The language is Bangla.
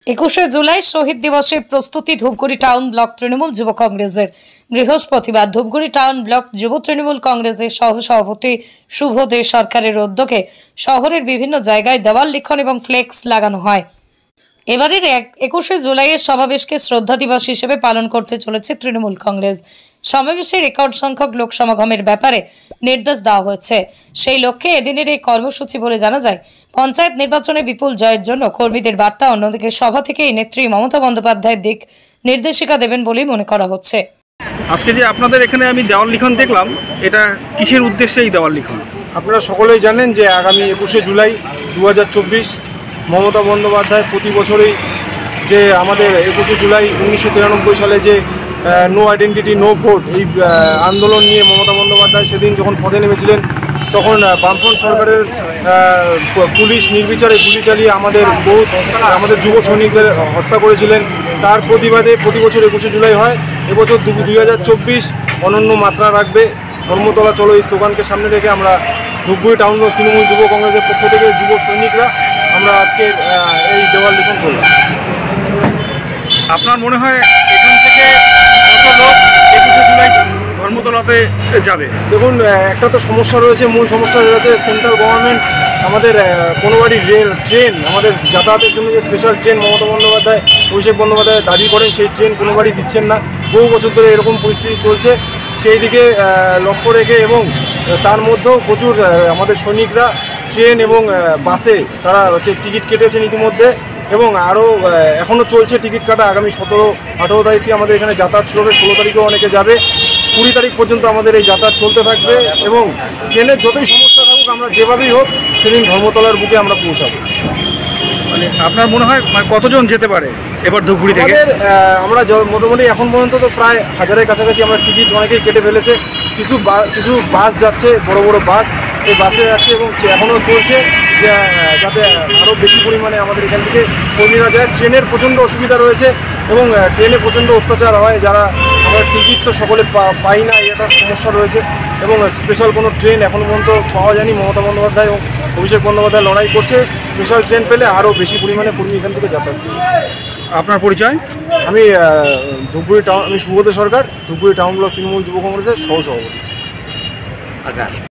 21শে জুলাই শহীদ দিবসের প্রস্তুতি ধূপগুড়ি টাউন ব্লক তৃণমূল যুব কংগ্রেসের। বৃহস্পতিবার ধূপগুড়ি টাউন ব্লক যুব তৃণমূল কংগ্রেসের সহসভাপতি শুভ দে সরকারের উদ্যোগে শহরের বিভিন্ন জায়গায় দেওয়াল লিখন এবং ফ্লেক্স লাগানো হয়। এবারের 21শে জুলাইয়ের সমাবেশকে শ্রদ্ধা দিবস হিসেবে পালন করতে চলেছে তৃণমূল কংগ্রেস। সমাবেশে রেকর্ড সংখ্যক লোক সমাগমের ব্যাপারে নির্দেশ দেওয়া হয়েছে। সেই লক্ষ্যে এদিনের এই কর্মসূচি বলে জানা যায়। পঞ্চায়েত নির্বাচনে বিপুল জয়ের জন্য কর্মীদের বার্তা, অন্যদিকে সভা থেকে এই নেত্রী মমতা বন্দ্যোপাধ্যায়ের দিক নির্দেশিকা দেবেন বলেই মনে করা হচ্ছে। আজকে যে আপনাদের এখানে আমি দেওয়াল লিখন দেখলাম, এটা কিসের উদ্দেশ্যে এই দেওয়াল লিখন? আপনারা সকলেই জানেন যে আগামী 21শে জুলাই 2024 মমতা বন্দ্যোপাধ্যায় প্রতি বছরই যে আমাদের 21শে জুলাই 1993 সালে যে নো আইডেন্টিটি নো ভোট এই আন্দোলন নিয়ে মমতা বন্দ্যোপাধ্যায় সেদিন যখন পথে নেমেছিলেন, তখন বামফ্রন্ট সরকারের পুলিশ নির্বিচারে গুলি চালিয়ে আমাদের যুব সৈনিকদের হত্যা করেছিলেন। তার প্রতিবাদে প্রতি বছর 21শে জুলাই হয়। এবছর 2024 অনন্য মাত্রা রাখবে। ধর্মতলা চলো এই স্লোগানকে সামনে রেখে আমরা ধূপগুড়ি টাউন তৃণমূল যুব কংগ্রেসের পক্ষ থেকে যুব সৈনিকরা আমরা আজকে এই দেওয়াল লিখন করলাম। আপনার মনে হয় এখান থেকে কত লোক 21শে জুলাই ধর্মতলাতে যাবে? দেখুন, একটা তো সমস্যা রয়েছে, মূল সমস্যা রয়েছে সেন্ট্রাল গভর্নমেন্ট আমাদের কোনোবারই রেল ট্রেন, আমাদের যাতায়াতের জন্য যে স্পেশাল ট্রেন মমতা বন্দ্যোপাধ্যায় অভিষেক বন্দ্যোপাধ্যায় দাবি করেন, সেই ট্রেন কোনোবারই দিচ্ছেন না। বহু বছর ধরে এরকম পরিস্থিতি চলছে। সেই দিকে লক্ষ্য রেখে এবং তার মধ্যেও প্রচুর আমাদের সৈনিকরা ট্রেন এবং বাসে তারা টিকিট কেটেছেন ইতিমধ্যে, এবং আরও এখনও চলছে টিকিট কাটা। আগামী 17-18 তারিখ থেকে আমাদের এখানে যাতায়াত শুরু হবে, 16 তারিখেও অনেকে যাবে, 20 তারিখ পর্যন্ত আমাদের এই যাতায়াত চলতে থাকবে। এবং ট্রেনের যতই সমস্যা থাকুক, আমরা যেভাবেই হোক সেদিন ধর্মতলার বুকে আমরা পৌঁছাবো। মানে আপনার মনে হয় কতজন যেতে পারে এবার ধূপগুড়ি থেকে? আমরা মোটামুটি এখন পর্যন্ত তো প্রায় 1000-এর কাছাকাছি আমরা টিকিট অনেকেই কেটে ফেলেছে। কিছু বাস যাচ্ছে, বড় বড় বাস এই বাসে যাচ্ছে, এবং এখনও চলছে যাতে আরও বেশি পরিমাণে আমাদের এখান থেকে কর্মীরা যায়। ট্রেনের প্রচণ্ড অসুবিধা রয়েছে এবং ট্রেনে প্রচণ্ড অত্যাচার হয়। যারা আমরা টিকিট তো সকলে পাই না, এটা সমস্যা রয়েছে। এবং স্পেশাল কোনো ট্রেন এখনও পর্যন্ত পাওয়া যায়নি। মমতা বন্দ্যোপাধ্যায় এবং অভিষেক বন্দ্যোপাধ্যায় লড়াই করছে, স্পেশাল ট্রেন পেলে আরও বেশি পরিমাণে কর্মী এখান থেকে যাতায়াত করবে। আপনার পরিচয়? আমি শুভ দে সরকার, ধূপগুড়ি টাউন ব্লক তৃণমূল যুব কংগ্রেসের সহসভাপতি। আচ্ছা।